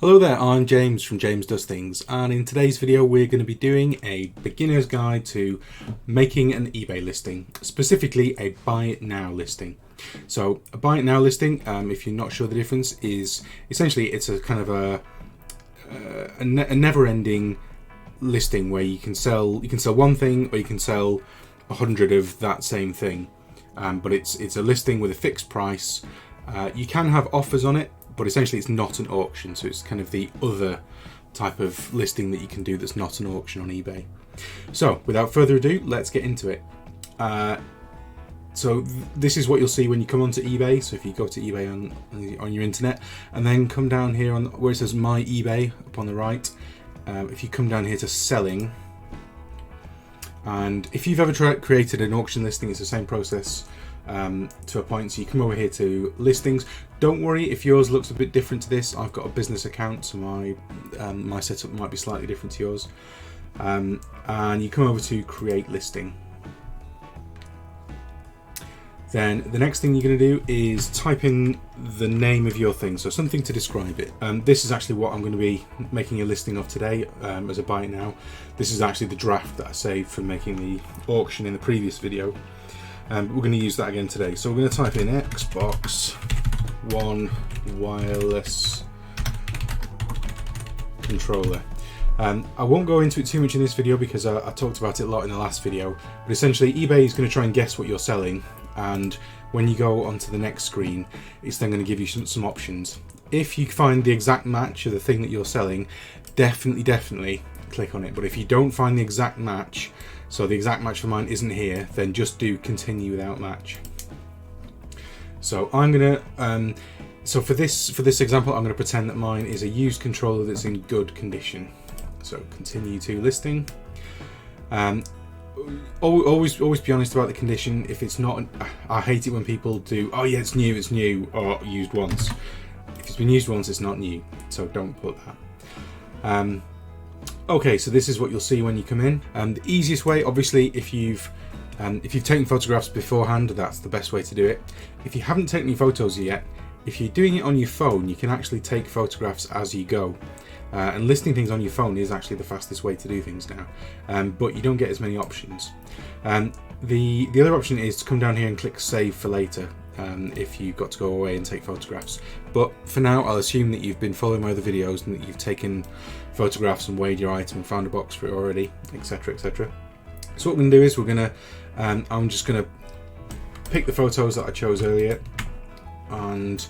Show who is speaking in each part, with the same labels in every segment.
Speaker 1: Hello there, I'm James from James Does Things, and in today's video we're going to be doing a beginner's guide to making an eBay listing, specifically a buy it now listing. So a buy it now listing, if you're not sure the difference, is essentially it's a kind of a never-ending listing where you can sell one thing or you can sell 100 of that same thing, but it's a listing with a fixed price. You can have offers on it, but essentially it's not an auction, so it's kind of the other type of listing that you can do that's not an auction on eBay. So without further ado, let's get into it. So this is what you'll see when you come onto eBay. So if you go to eBay on your internet and then come down here on where it says My eBay up on the right, if you come down here to selling, and if you've ever created an auction listing, it's the same process to a point. So you come over here to listings. Don't worry if yours looks a bit different to this. I've got a business account, so my setup might be slightly different to yours. And you come over to create listing. Then the next thing you're going to do is type in the name of your thing, so something to describe it. This is actually what I'm going to be making a listing of today as a buy it now. This is actually the draft that I saved from making the auction in the previous video. We're going to use that again today. So we're going to type in Xbox One wireless controller. I won't go into it too much in this video because I talked about it a lot in the last video, but essentially eBay is going to try and guess what you're selling, and when you go onto the next screen it's then going to give you some options. If you find the exact match of the thing that you're selling, definitely click on it. But if you don't find the exact match, so the exact match for mine isn't here, then just do continue without match. So I'm gonna so for this example I'm going to pretend that mine is a used controller that's in good condition. So continue to listing. Always be honest about the condition. If it's not, I hate it when people do, oh yeah, it's new, or used once. If it's been used once, it's not new, so don't put that. Okay, so this is what you'll see when you come in. The easiest way, obviously, if you've taken photographs beforehand, that's the best way to do it. If you haven't taken any photos yet, if you're doing it on your phone, you can actually take photographs as you go. And listing things on your phone is actually the fastest way to do things now, but you don't get as many options. The other option is to come down here and click Save for later, if you've got to go away and take photographs. But for now, I'll assume that you've been following my other videos and that you've taken photographs and weighed your item and found a box for it already, etc, etc. So what we're going to do is we're going to, I'm just going to pick the photos that I chose earlier, and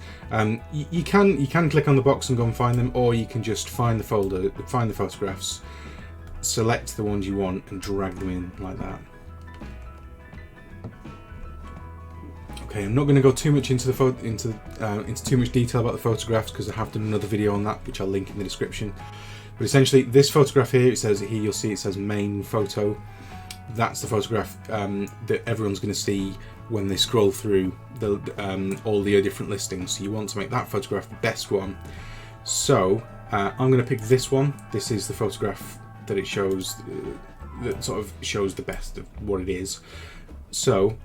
Speaker 1: you can click on the box and go and find them, or you can just find the folder, find the photographs, select the ones you want and drag them in like that. Okay, I'm not going to go too much into too much detail about the photographs because I have done another video on that, which I'll link in the description. But essentially, this photograph here, it says here, you'll see it says main photo. That's the photograph that everyone's going to see when they scroll through all the different listings. So you want to make that photograph the best one. So I'm going to pick this one. This is the photograph that it shows, that sort of shows the best of what it is. So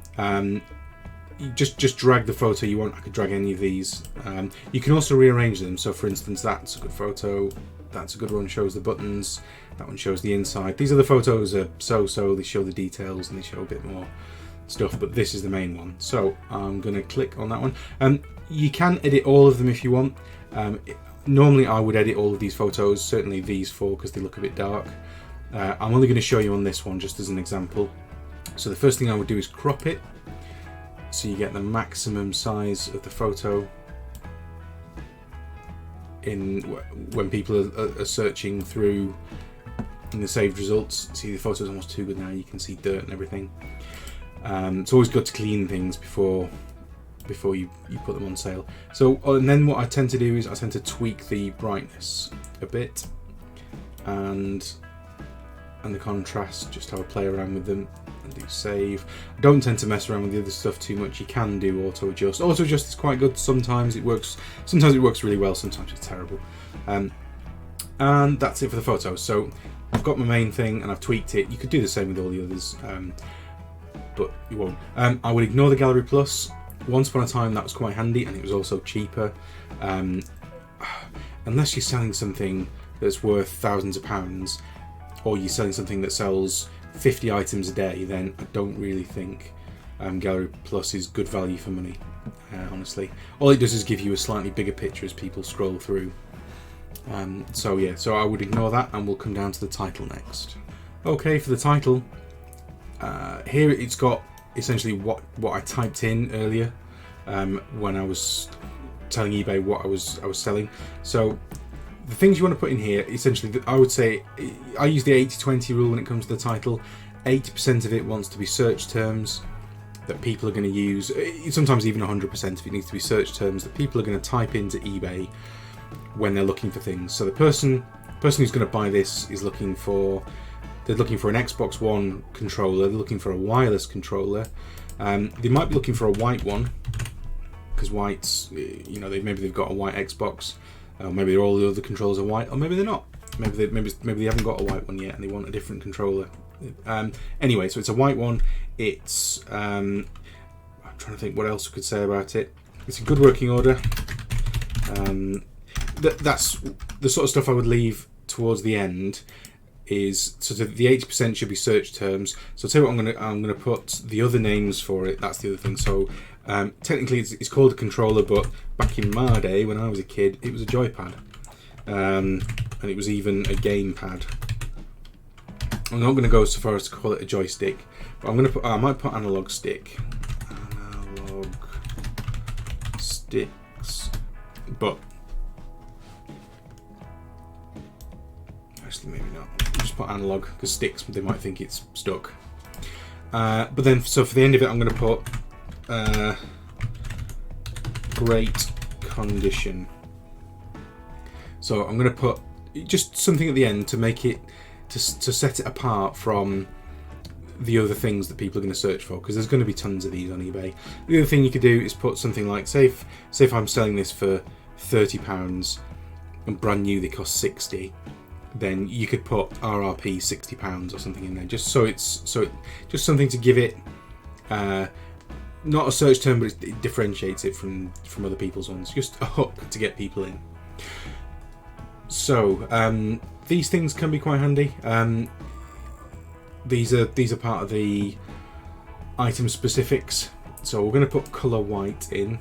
Speaker 1: you just drag the photo you want. I could drag any of these. You can also rearrange them. So for instance, that's a good photo. That's a good one, shows the buttons. That one shows the inside. These other photos are so-so, they show the details and they show a bit more stuff, but this is the main one. So I'm going to click on that one. You can edit all of them if you want. Normally I would edit all of these photos, certainly these four because they look a bit dark. I'm only going to show you on this one just as an example. So the first thing I would do is crop it, so you get the maximum size of the photo in when people are searching through in the saved results. See, the photo's almost too good now, you can see dirt and everything. It's always good to clean things before you put them on sale. So, and then what I tend to do is I tend to tweak the brightness a bit and the contrast, just have a play around with them and do save. I don't tend to mess around with the other stuff too much. You can do auto adjust. Auto adjust is quite good. Sometimes it works really well, sometimes it's terrible. And that's it for the photos. So I've got my main thing and I've tweaked it. You could do the same with all the others, but you won't. I would ignore the Gallery Plus. Once upon a time that was quite handy and it was also cheaper. unless you're selling something that's worth thousands of pounds, or you're selling something that sells 50 items a day, then I don't really think Gallery Plus is good value for money, honestly. All it does is give you a slightly bigger picture as people scroll through. So yeah, so I would ignore that, and we'll come down to the title next. Okay, for the title, here it's got essentially what I typed in earlier when I was telling eBay what I was selling. So the things you want to put in here, essentially, I would say I use the 80-20 rule when it comes to the title. 80% of it wants to be search terms that people are going to use, sometimes even 100% if it needs to be search terms that people are going to type into eBay when they're looking for things. So the person who's going to buy this is looking for an Xbox One controller, they're looking for a wireless controller, they might be looking for a white one, because whites, maybe they've got a white Xbox, maybe all the other controllers are white, or maybe they're not. Maybe they haven't got a white one yet and they want a different controller. Anyway, so it's a white one. It's I'm trying to think what else I could say about it. It's a good working order. That's the sort of stuff I would leave towards the end. Is sort of the 80% should be search terms. So I'll tell you what, I'm gonna put the other names for it. That's the other thing. So technically it's called a controller, but back in my day when I was a kid, it was a joypad, and it was even a game pad. I'm not going to go so far as to call it a joystick, but I might put analog stick. Analog sticks, but actually maybe not. Just put analog, because sticks, they might think it's stuck. But then, so for the end of it, I'm going to put great condition. So I'm going to put just something at the end to make it, to set it apart from the other things that people are going to search for, because there's going to be tons of these on eBay. The other thing you could do is put something like, say if I'm selling this for £30 and brand new they cost 60, then you could put RRP £60 or something in there, just just something to give it not a search term, but it differentiates it from other people's ones, just a hook to get people in. So these things can be quite handy. These are part of the item specifics. So we're going to put color white in.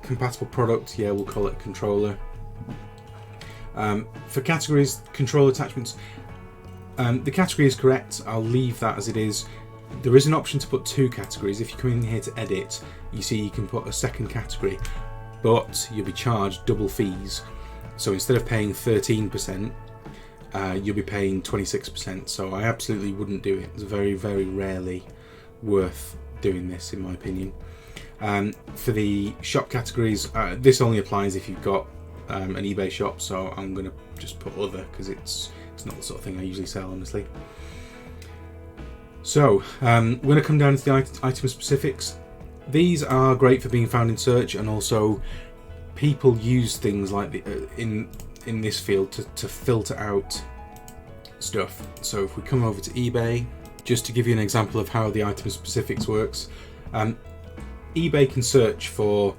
Speaker 1: Compatible product, yeah, we'll call it controller. For categories, control attachments, the category is correct. I'll leave that as it is. There is an option to put two categories. If you come in here to edit, you see you can put a second category, but you'll be charged double fees. So instead of paying 13%, you'll be paying 26%. So I absolutely wouldn't do it. It's very, very rarely worth doing this, in my opinion. For the shop categories, this only applies if you've got an eBay shop. So I'm going to just put other, because it's not the sort of thing I usually sell, honestly. So we're going to come down to the item specifics. These are great for being found in search, and also people use things like in this field to filter out stuff. So if we come over to eBay, just to give you an example of how the item specifics works, eBay can search for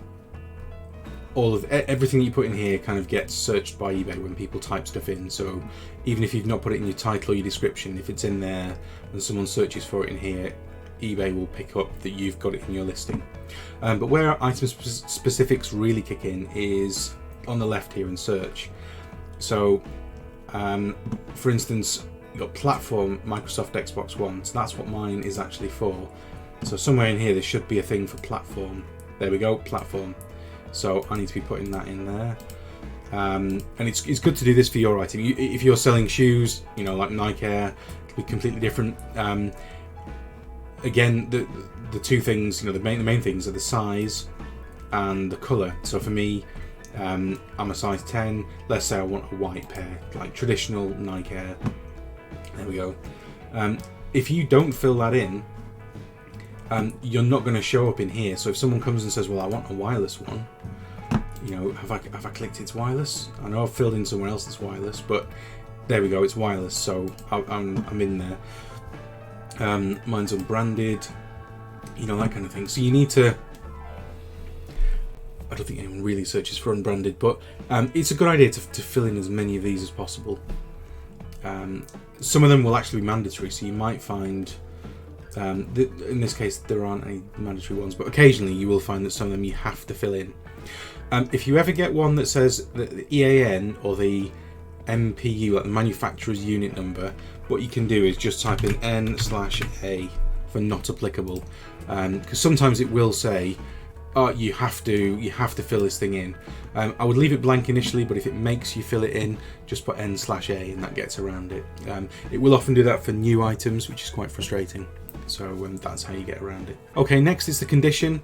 Speaker 1: all of everything you put in here. Kind of gets searched by eBay when people type stuff in. So even if you've not put it in your title or your description, if it's in there and someone searches for it in here, eBay will pick up that you've got it in your listing. But where item specifics really kick in is on the left here in search. So for instance, you've got platform, Microsoft Xbox One, so that's what mine is actually for. So somewhere in here there should be a thing for platform. There we go, platform. So I need to be putting that in there. And it's good to do this for your item. If you're selling shoes, like Nike Air, it'll be completely different. Again, the two things, the main things are the size and the colour. So for me, I'm a size 10. Let's say I want a white pair, like traditional Nike Air. There we go. If you don't fill that in, you're not going to show up in here. So if someone comes and says, "Well, I want a wireless one," have I clicked it's wireless? I know I've filled in somewhere else that's wireless, but there we go, it's wireless. So I'm in there. Mine's unbranded, that kind of thing. So you need to, I don't think anyone really searches for unbranded, but it's a good idea to fill in as many of these as possible. Some of them will actually be mandatory, so you might find, in this case there aren't any mandatory ones, but occasionally you will find that some of them you have to fill in. If you ever get one that says the EAN or the MPU, like the manufacturer's unit number, what you can do is just type in N/A for not applicable, because sometimes it will say, oh, you have to fill this thing in. I would leave it blank initially, but if it makes you fill it in, just put N/A and that gets around it. It will often do that for new items, which is quite frustrating. So that's how you get around it. Okay, next is the condition.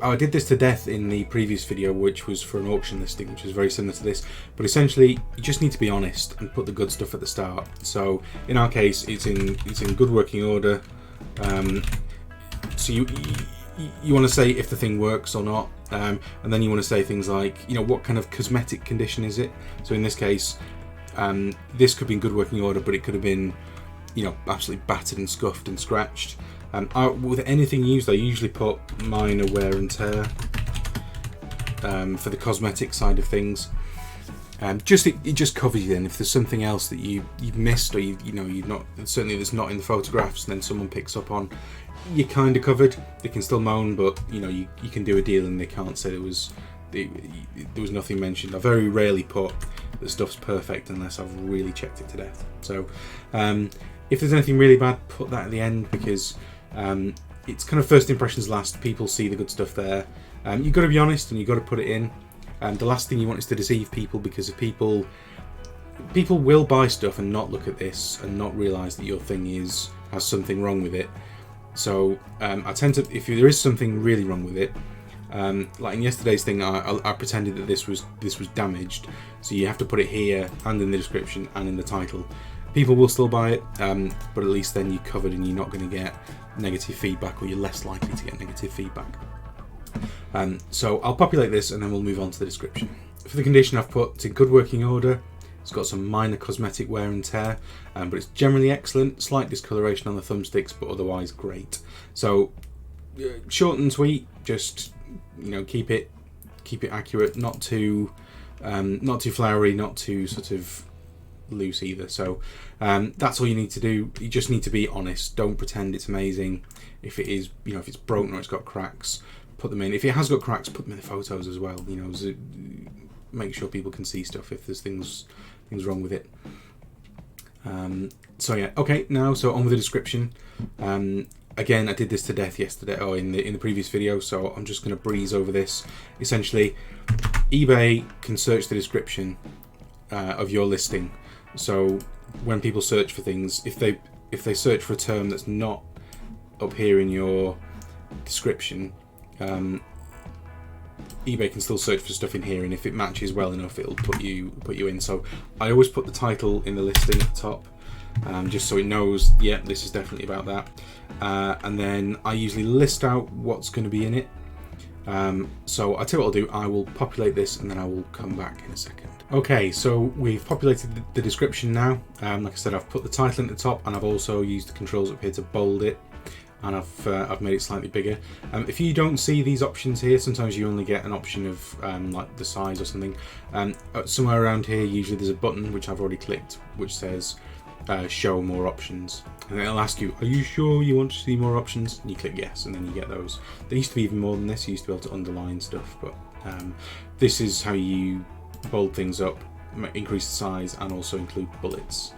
Speaker 1: I did this to death in the previous video, which was for an auction listing, which is very similar to this, but essentially you just need to be honest and put the good stuff at the start. So in our case, it's in good working order. So you want to say if the thing works or not, and then you want to say things like, what kind of cosmetic condition is it? So in this case, this could be in good working order, but it could have been, absolutely battered and scuffed and scratched. With anything used, I usually put minor wear and tear for the cosmetic side of things. It just covers you then. If there's something else that you've missed, or you've not, certainly that's not in the photographs, and then someone picks up on, you're kind of covered. They can still moan, but you can do a deal and they can't say there was nothing mentioned. I very rarely put the stuff's perfect unless I've really checked it to death. So if there's anything really bad, put that at the end, because it's kind of first impressions last. People see the good stuff there. You've got to be honest and you've got to put it in. The last thing you want is to deceive people, because if people will buy stuff and not look at this and not realise that your thing has something wrong with it. So I tend to, if there is something really wrong with it, like in yesterday's thing, I pretended that this was damaged. So you have to put it here and in the description and in the title. People will still buy it, but at least then you're covered and you're not going to get negative feedback, or you're less likely to get negative feedback. So I'll populate this and then we'll move on to the description. For the condition, I've put it's in good working order. It's got some minor cosmetic wear and tear, but it's generally excellent. Slight discoloration on the thumbsticks, but otherwise great. So short and sweet. Just keep it accurate. Not too flowery. Not too sort of loose either. So that's all you need to do. You just need to be honest. Don't pretend it's amazing. If it is, if it's broken or it's got cracks, put them in. If it has got cracks, put them in the photos as well. Make sure people can see stuff if there's things wrong with it. So yeah, okay. Now, so on with the description. Again, I did this to death yesterday, in the previous video, so I'm just going to breeze over this. Essentially, eBay can search the description of your listing. So when people search for things, if they search for a term that's not up here in your description, eBay can still search for stuff in here, and if it matches well enough, it'll put you in. So I always put the title in the listing at the top, just so it knows, yeah, this is definitely about that. And then I usually list out what's going to be in it. So I'll tell you what I'll do. I will populate this and then I will come back in a second. Okay, so we've populated the description now. Like I said, I've put the title at the top, and I've also used the controls up here to bold it, and I've made it slightly bigger. If you don't see these options here, sometimes you only get an option of like the size or something. Somewhere around here, usually there's a button which I've already clicked, which says show more options, and it'll ask you, are you sure you want to see more options? And you click yes, and then you get those. There used to be even more than this. You used to be able to underline stuff, but this is how you bold things up, increase the size, and also include bullets.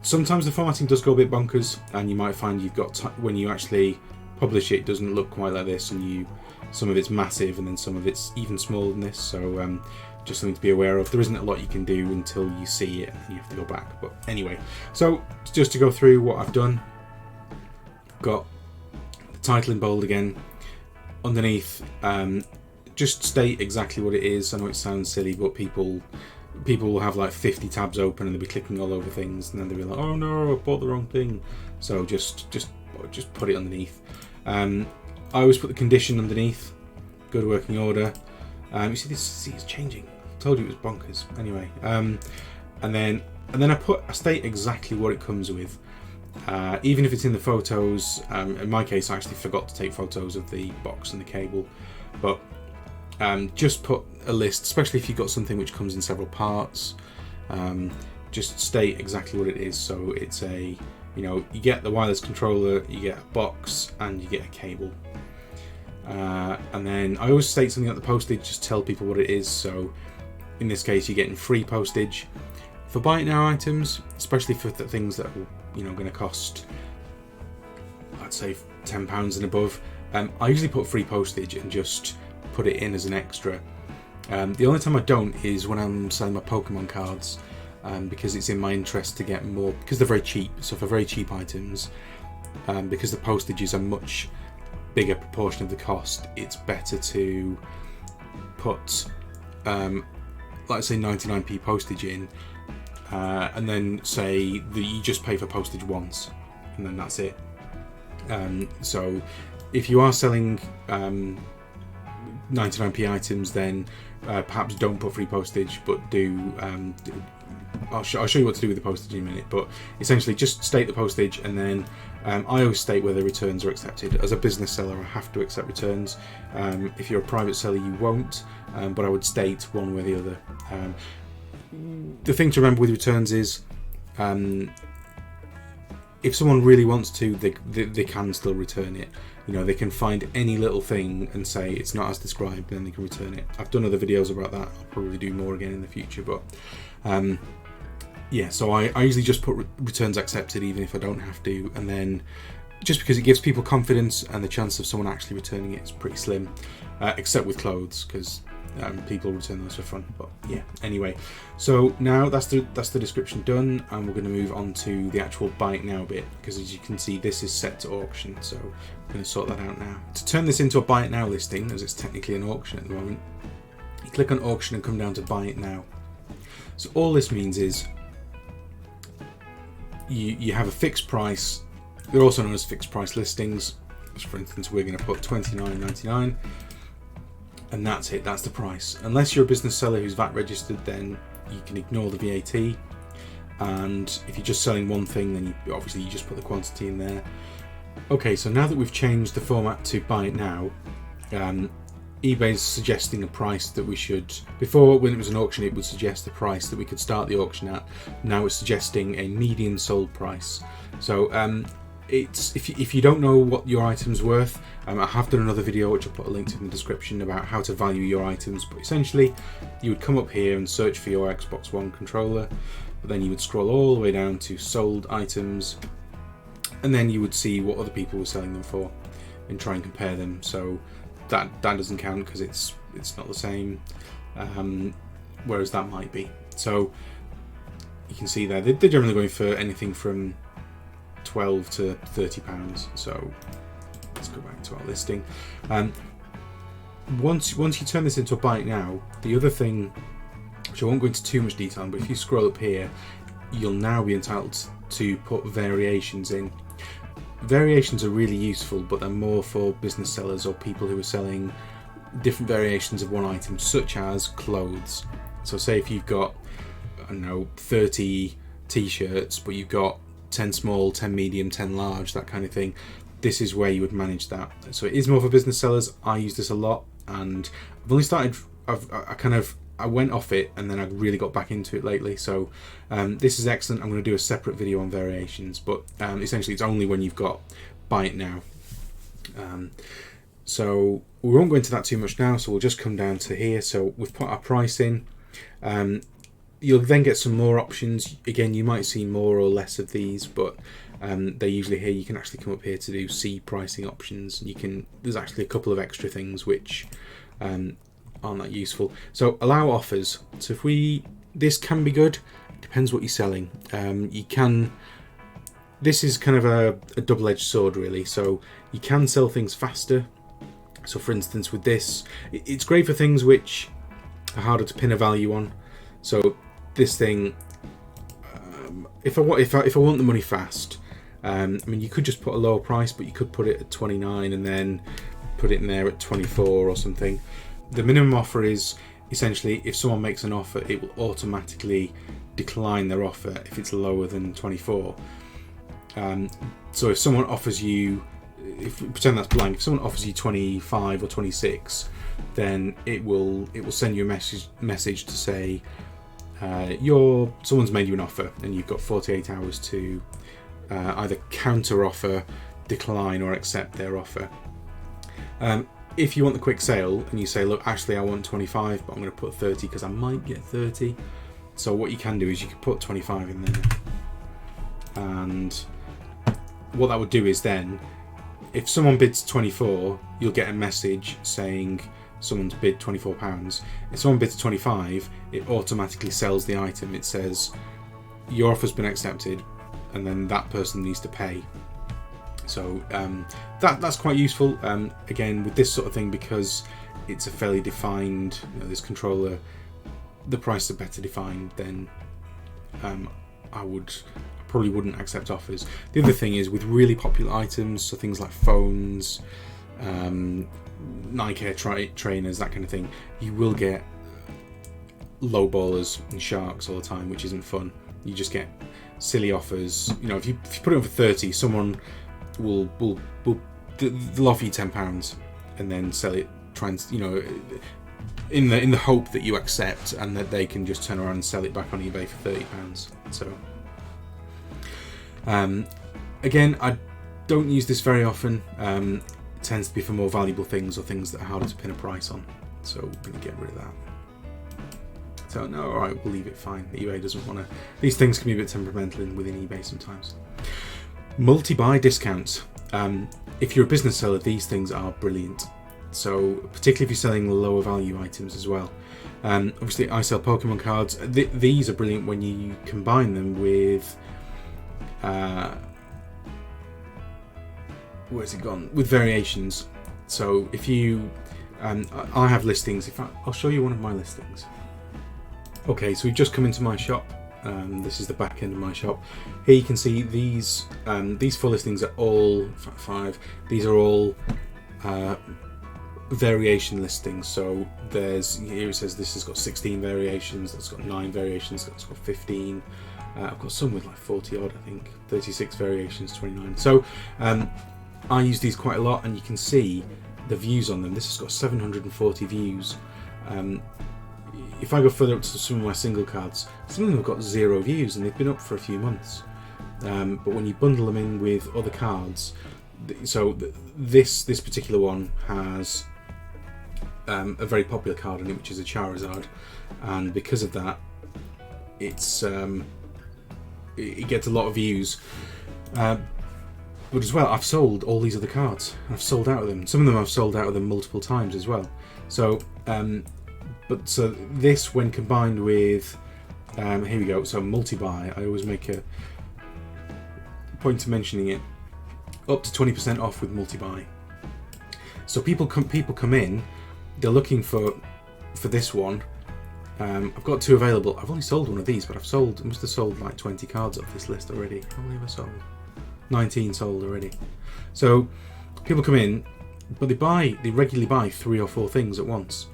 Speaker 1: Sometimes the formatting does go a bit bonkers, and you might find you've got when you actually publish it doesn't look quite like this, and some of it's massive and then some of it's even smaller than this. So just something to be aware of. There isn't a lot you can do until you see it, and you have to go back. But anyway, so just to go through what I've done, got the title in bold again. Underneath, just state exactly what it is. I know it sounds silly, but people will have like 50 tabs open and they'll be clicking all over things, and then they'll be like, oh no, I bought the wrong thing. So just put it underneath. I always put the condition underneath. Good working order. You see this? It's changing. I told you it was bonkers. Anyway, and then I state exactly what it comes with. even if it's in the photos. In my case, I actually forgot to take photos of the box and the cable, but just put a list, especially if you've got something which comes in several parts. Just state exactly what it is. So it's a, you get the wireless controller, you get a box, and you get a cable. And then I always state something at the postage, just tell people what it is. So in this case, you're getting free postage for buy it now items, especially for the things that are going to cost, I'd say £10 and above. I usually put free postage and just put it in as an extra. The only time I don't is when I'm selling my Pokemon cards, because it's in my interest to get more, because they're very cheap. So for very cheap items, because the postage is a much bigger proportion of the cost, it's better to put let's say 99p postage in, and then say that you just pay for postage once, and then that's it. So if you are selling 99p items, then perhaps don't put free postage, but do I'll show you what to do with the postage in a minute, but essentially just state the postage, and then I always state whether returns are accepted. As a business seller, I have to accept returns. If you're a private seller, you won't, but I would state one way or the other. The thing to remember with returns is, if someone really wants to, they can still return it. They can find any little thing and say it's not as described, then they can return it. I've done other videos about that. I'll probably do more again in the future, but yeah, so I usually just put returns accepted even if I don't have to, and then just because it gives people confidence, and the chance of someone actually returning it is pretty slim, except with clothes, because people return those for fun. But yeah, anyway, so now that's the description done, and we're going to move on to the actual buy it now bit, because as you can see, this is set to auction, so I'm going to sort that out now. To turn this into a buy it now listing, as it's technically an auction at the moment, you click on auction and come down to buy it now. So all this means is you have a fixed price. They're also known as fixed price listings. So for instance, we're going to put $29.99, and that's it. That's the price. Unless you're a business seller who's VAT registered, then you can ignore the VAT. And if you're just selling one thing, then obviously you just put the quantity in there. Okay, so now that we've changed the format to buy it now, eBay's suggesting a price that we should. Before, when it was an auction, it would suggest the price that we could start the auction at. Now it's suggesting a median sold price. So it's if you don't know what your item's worth, I have done another video which I'll put a link to in the description about how to value your items. But essentially, you would come up here and search for your Xbox One controller, but then you would scroll all the way down to sold items, and then you would see what other people were selling them for and try and compare them. So that doesn't count because it's not the same, whereas that might be. So you can see there they're generally going for anything from £12 to £30. So let's go back to our listing. Once you turn this into a buy it now, the other thing, which I won't go into too much detail on, but if you scroll up here, you'll now be entitled to put variations in. Variations are really useful, but they're more for business sellers or people who are selling different variations of one item, such as clothes. So say if you've got, I don't know, 30 t-shirts, but you've got 10 small, 10 medium, 10 large, that kind of thing, this is where you would manage that. So it is more for business sellers. I use this a lot, and I've only started, I went off it and then I really got back into it lately. So this is excellent. I'm going to do a separate video on variations, but essentially it's only when you've got buy it now. So we won't go into that too much now, so we'll just come down to here. So we've put our price in. You'll then get some more options. Again, you might see more or less of these, but they're usually here. You can actually come up here to do see pricing options. There's actually a couple of extra things which aren't that useful. So allow offers. So this can be good. It depends what you're selling. This is kind of a double-edged sword, really. So you can sell things faster. So for instance, with this, it's great for things which are harder to pin a value on. So this thing, if I want the money fast, I mean, you could just put a lower price, but you could put it at 29 and then put it in there at 24 or something. The minimum offer is essentially, if someone makes an offer, it will automatically decline their offer if it's lower than 24. So if someone offers you, pretend that's blank, if someone offers you 25 or 26, then it will send you a message to say someone's made you an offer and you've got 48 hours to either counter offer, decline, or accept their offer. If you want the quick sale and you say, look, actually I want 25, but I'm going to put 30 because I might get 30. So what you can do is you can put 25 in there, and what that would do is then, if someone bids 24, you'll get a message saying someone's bid £24. If someone bids 25, it automatically sells the item. It says your offer's been accepted, and then that person needs to pay. So that's quite useful. Again, with this sort of thing, because it's a fairly defined, this controller, the prices are better defined, then I probably wouldn't accept offers. The other thing is with really popular items, so things like phones, Nike Air trainers, that kind of thing, you will get lowballers and sharks all the time, which isn't fun. You just get silly offers. If you put it on for 30, someone will they'll offer you £10 and then sell it, in the hope that you accept, and that they can just turn around and sell it back on eBay for £30. So again, I don't use this very often. It tends to be for more valuable things or things that are harder to pin a price on. So we're going to get rid of that. So no, alright, we'll leave it fine. eBay doesn't want to. These things can be a bit temperamental within eBay sometimes. Multi-buy discounts. If you're a business seller, these things are brilliant. So particularly if you're selling lower value items as well. Obviously I sell Pokemon cards. These are brilliant when you combine them with where's it gone? With variations. So if you I have listings. In fact, I'll show you one of my listings. Okay, so we've just come into my shop. This is the back end of my shop. Here you can see these 4 listings are all 5. These are all variation listings. So here it says this has got 16 variations, that's got 9 variations, that's got 15. I've got some with like 40 odd, I think, 36 variations, 29. So I use these quite a lot, and you can see the views on them. This has got 740 views. If I go further up to some of my single cards, some of them have got 0 views and they've been up for a few months. But when you bundle them in with other cards, so this particular one has a very popular card in it, which is a Charizard, and because of that, it gets a lot of views. But as well, I've sold all these other cards. I've sold out of them. Some of them I've sold out of them multiple times as well. So so this, when combined with here we go, so multi-buy, I always make a point of mentioning it, up to 20% off with multi-buy. So people come in, they're looking for this one. I've got 2 available. I've only sold one of these, but I must have sold like 20 cards off this list already. How many have I sold? 19 sold already. So people come in, but they regularly buy 3 or 4 things at once.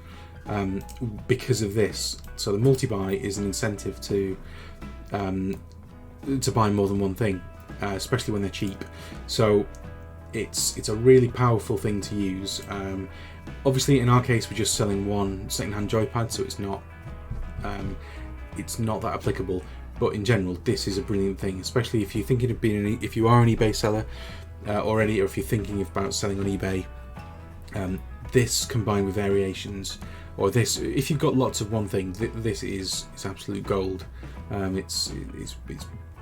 Speaker 1: Because of this. So the multi-buy is an incentive to buy more than one thing, especially when they're cheap. So it's a really powerful thing to use. Obviously in our case we're just selling one second-hand joypad, so it's not that applicable, but in general this is a brilliant thing, especially if you're thinking of if you are an eBay seller already, or if you're thinking about selling on eBay. This combined with variations, or this, if you've got lots of one thing, this is absolute gold. It's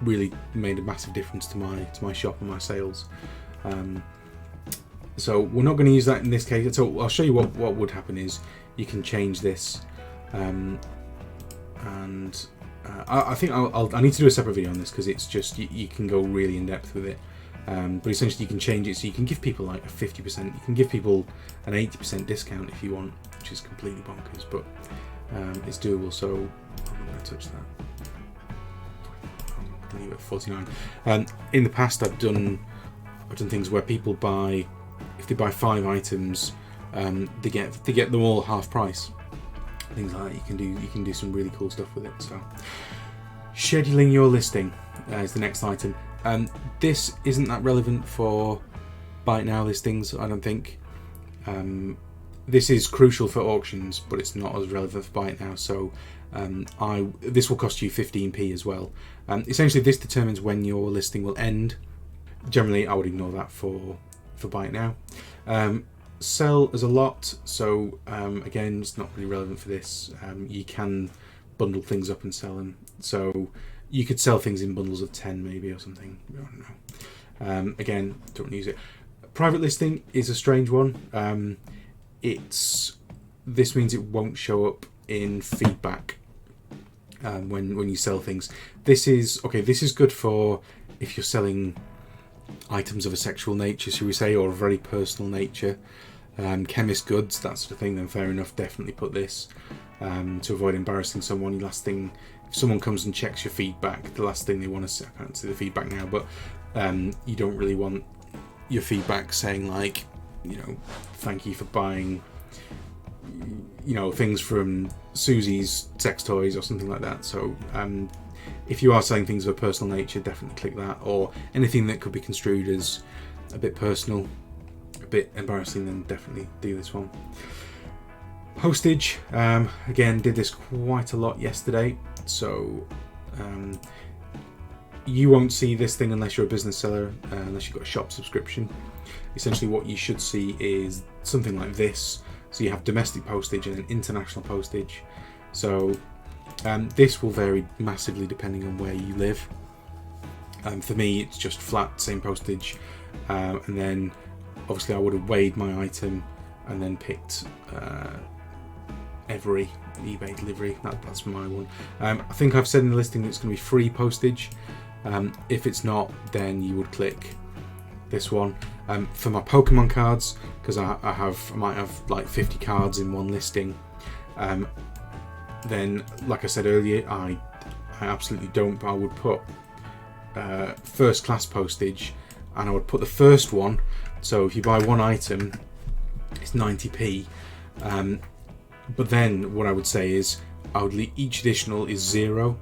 Speaker 1: really made a massive difference to my shop and my sales. So we're not going to use that in this case. So I'll show you what would happen is you can change this, and I think I need to do a separate video on this, because it's just you can go really in depth with it. But essentially you can change it so you can give people like a 50%, you can give people an 80% discount if you want, which is completely bonkers, but it's doable. So I'm not going to touch that. I'm leave it at 49. In the past I've done things where people buy, if they buy 5 items, they get them all half price. Things like that. You can do some really cool stuff with it. So scheduling your listing is the next item. This isn't that relevant for Buy It Now listings, I don't think. This is crucial for auctions, but it's not as relevant for Buy It Now. So this will cost you 15p as well. Essentially, this determines when your listing will end. Generally, I would ignore that for Buy It Now. Sell as a lot. So again, it's not really relevant for this. You can bundle things up and sell them. So you could sell things in bundles of 10 maybe or something. I don't know. Again, don't use it. Private listing is a strange one. This means it won't show up in feedback when you sell things. This is good for if you're selling items of a sexual nature, shall we say, or a very personal nature. Chemist goods, that sort of thing, then fair enough, definitely put this to avoid embarrassing someone. Last thing, if someone comes and checks your feedback, the last thing they want to say, I can't see the feedback now, but you don't really want your feedback saying like, thank you for buying, things from Susie's sex toys or something like that. So if you are selling things of a personal nature, definitely click that, or anything that could be construed as a bit personal, a bit embarrassing, then definitely do this one. Postage, again, did this quite a lot yesterday, so you won't see this thing unless you're a business seller, unless you've got a shop subscription. Essentially what you should see is something like this. So you have domestic postage and then international postage. So this will vary massively depending on where you live. For me, it's just flat, same postage, and then obviously I would have weighed my item and then picked every eBay delivery. That's my one. I think I've said in the listing that it's going to be free postage. If it's not, then you would click this one. For my Pokemon cards, because I might have like 50 cards in one listing, then like I said earlier, I absolutely don't, but I would put first class postage, and I would put the first one, so if you buy one item it's 90p, but then what I would say is each additional is 0,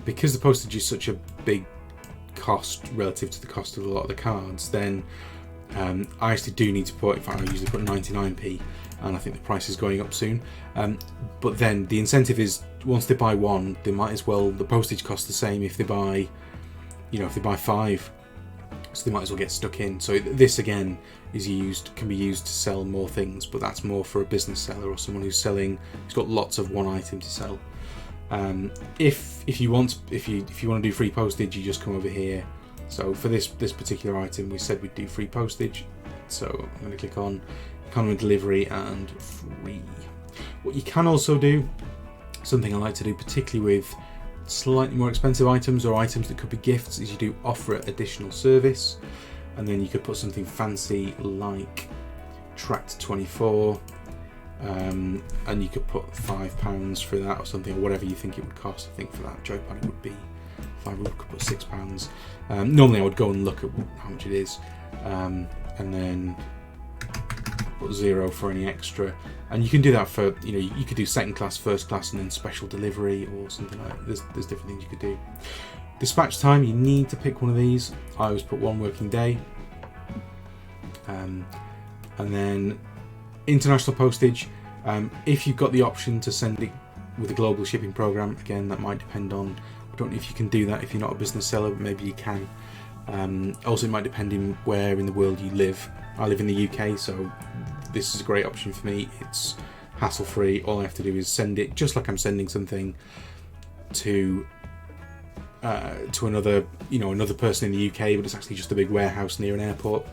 Speaker 1: because the postage is such a big cost relative to the cost of a lot of the cards. Then I actually do need to put, in fact I usually put 99p, and I think the price is going up soon, but then the incentive is once they buy one, they might as well, the postage costs the same if they buy, if they buy 5, so they might as well get stuck in. So this again can be used to sell more things, but that's more for a business seller or someone who's got lots of one item to sell. If you want to do free postage, you just come over here. So for this particular item, we said we'd do free postage, so I'm going to click on economy delivery and free. What you can also do, something I like to do particularly with slightly more expensive items or items that could be gifts, is you do offer additional service, and then you could put something fancy like tracked 24, and you could put £5 for that or something, or whatever you think it would cost. I think for that joypad it would be £5, we could put £6. Normally I would go and look at how much it is, and then put 0 for any extra, and you can do that for, you could do second class, first class, and then special delivery or something like that. There's different things you could do. Dispatch time, you need to pick one of these. I always put 1 working day, and then international postage, if you've got the option to send it with a global shipping program, again that might depend on, I don't know if you can do that if you're not a business seller, but maybe you can. Also it might depend on where in the world you live. I live in the UK, so this is a great option for me. It's hassle free. All I have to do is send it just like I'm sending something to another person in the UK, but it's actually just a big warehouse near an airport,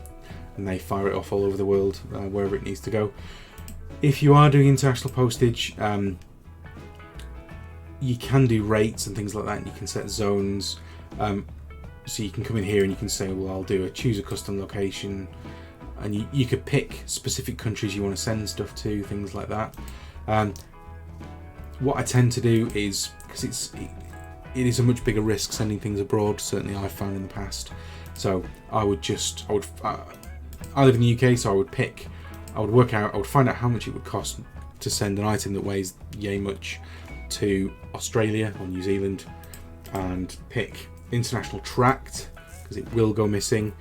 Speaker 1: and they fire it off all over the world, wherever it needs to go. If you are doing international postage, you can do rates and things like that, and you can set zones. So you can come in here and you can say, well, I'll choose a custom location, and you could pick specific countries you want to send stuff to, things like that. What I tend to do is, because it is a much bigger risk sending things abroad, certainly I've found in the past. So I live in the UK, so I would find out how much it would cost to send an item that weighs yay much to Australia or New Zealand, and pick international tracked, because it will go missing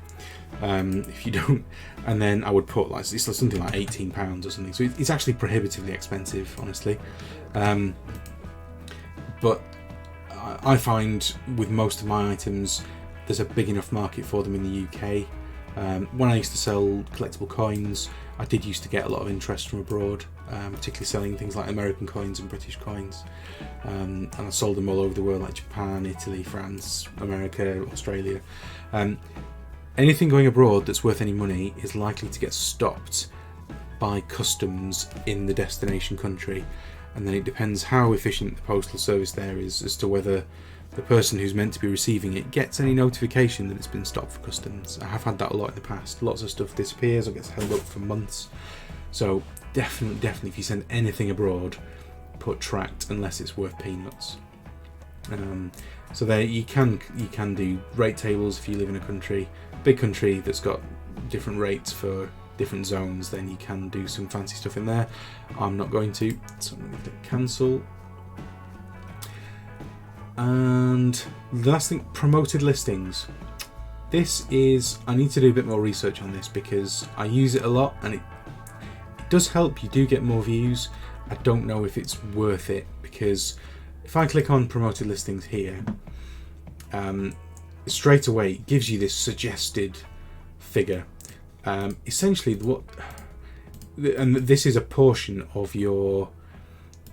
Speaker 1: if you don't. And then I would put like, it's something like £18 or something, so it's actually prohibitively expensive, honestly. But I find with most of my items there's a big enough market for them in the UK. When I used to sell collectible coins, I did used to get a lot of interest from abroad, particularly selling things like American coins and British coins, and I sold them all over the world, like Japan, Italy, France, America, Australia. Anything going abroad that's worth any money is likely to get stopped by customs in the destination country, and then it depends how efficient the postal service there is as to whether the person who's meant to be receiving it gets any notification that it's been stopped for customs. I have had that a lot in the past. Lots of stuff disappears or gets held up for months. So definitely if you send anything abroad, put tracked unless it's worth peanuts. So there you can do rate tables if you live in a big country that's got different rates for different zones. Then you can do some fancy stuff in there. I'm not going to, so I'm going to click cancel. And the last thing, promoted listings. This is, I need to do a bit more research on this because I use it a lot and it does help. You do get more views. I don't know if it's worth it, because if I click on promoted listings here, straight away it gives you this suggested figure. Essentially and this is a portion of your,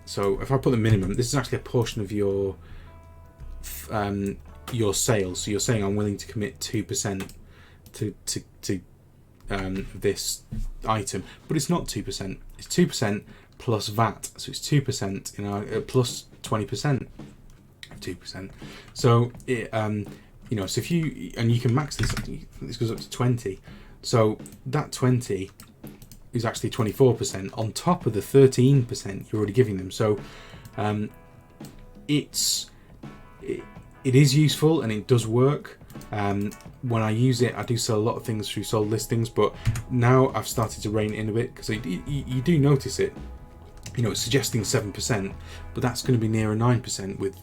Speaker 1: so if I put the minimum, this is actually a portion of your sales. So you're saying I'm willing to commit 2% to this item, but it's not 2%. It's 2% plus VAT, so it's 2% plus 20% of 2%. So it so if you can max this. This goes up to 20. So that 20 is actually 24% on top of the 13% you're already giving them. So it is useful and it does work. When I use it, I do sell a lot of things through sold listings, but now I've started to rein it in a bit, because you do notice it. It's suggesting 7%, but that's going to be nearer 9% with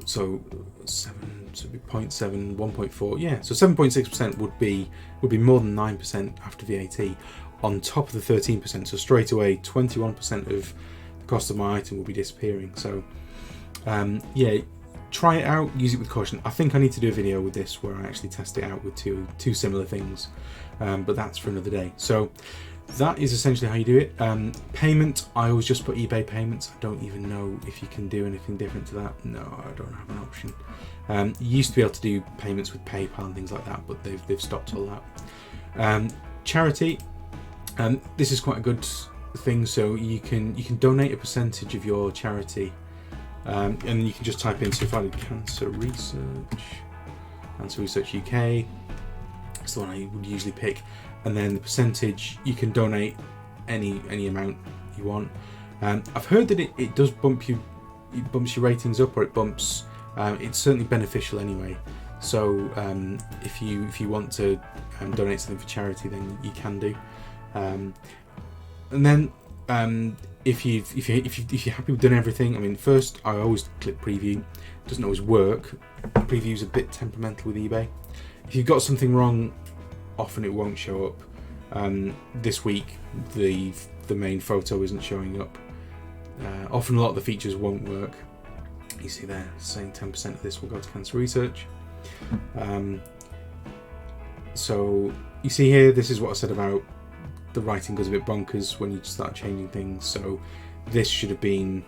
Speaker 1: so 7, so it'd be 0.7, 1.4, yeah. So 7.6% would be more than 9% after VAT on top of the 13%. So straight away, 21% of the cost of my item will be disappearing. So yeah, try it out, use it with caution. I think I need to do a video with this where I actually test it out with two similar things, but that's for another day. So that is essentially how you do it. Payment, I always just put eBay payments. I don't even know if you can do anything different to that. No, I don't have an option. You used to be able to do payments with PayPal and things like that, but they've stopped all that. Charity, this is quite a good thing. So you can donate a percentage of your charity. And you can just type in, so if I did Cancer Research UK, it's the one I would usually pick, and then the percentage, you can donate any amount you want. I've heard that it does bumps your ratings up, or it bumps. It's certainly beneficial anyway. So if you want to donate something for charity, then you can do. And then if you're happy with doing everything, I mean, first I always click preview. It doesn't always work. Preview's a bit temperamental with eBay. If you've got something wrong, often it won't show up. This week the main photo isn't showing up. Often a lot of the features won't work. You see there saying 10% of this will go to Cancer Research. So you see here, this is what I said about the writing goes a bit bonkers when you start changing things. So this should have been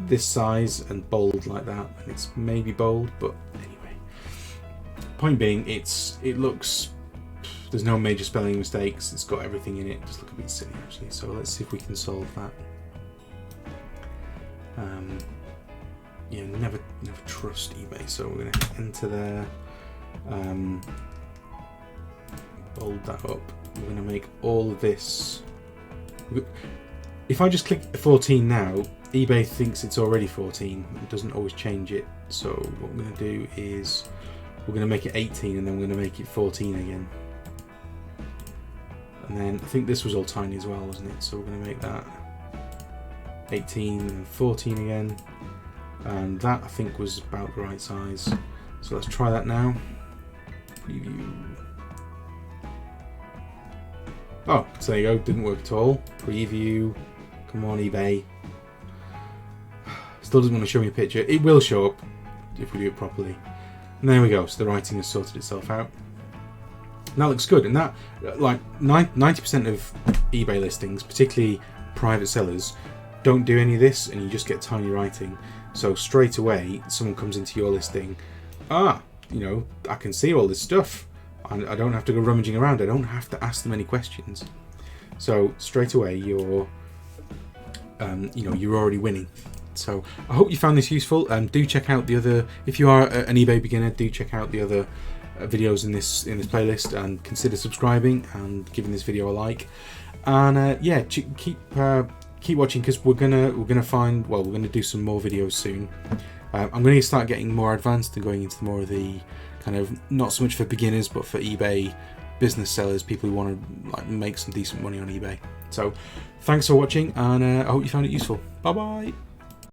Speaker 1: this size and bold like that, and it's maybe bold, but anyway. Point being, it looks, there's no major spelling mistakes. It's got everything in it. Just look a bit silly actually. So let's see if we can solve that. Yeah, never trust eBay. So we're going to enter there. Bold that up. We're going to make all of this. If I just click 14 now, eBay thinks it's already 14. It doesn't always change it. So what we're going to do is we're going to make it 18, and then we're going to make it 14 again. And then I think this was all tiny as well, wasn't it? So we're going to make that 18 and 14 again. And that I think was about the right size. So let's try that now. Preview. Oh, so there you go, didn't work at all. Preview. Come on, eBay. Still doesn't want to show me a picture. It will show up if we do it properly. And there we go, so the writing has sorted itself out. And that looks good. And that, like 90% of eBay listings, particularly private sellers, don't do any of this, and you just get tiny writing. So straight away, someone comes into your listing, you know, I can see all this stuff. I don't have to go rummaging around. I don't have to ask them any questions. So straight away, you're, you know, you're already winning. So I hope you found this useful. Do check out the other, if you are an eBay beginner, do check out the other videos in this playlist, and consider subscribing and giving this video a like. And yeah, keep watching, because we're gonna find, well, we're gonna do some more videos soon. I'm going to start getting more advanced and going into more of the kind of, not so much for beginners, but for eBay business sellers, people who want to like make some decent money on eBay. So thanks for watching, and I hope you found it useful. Bye bye.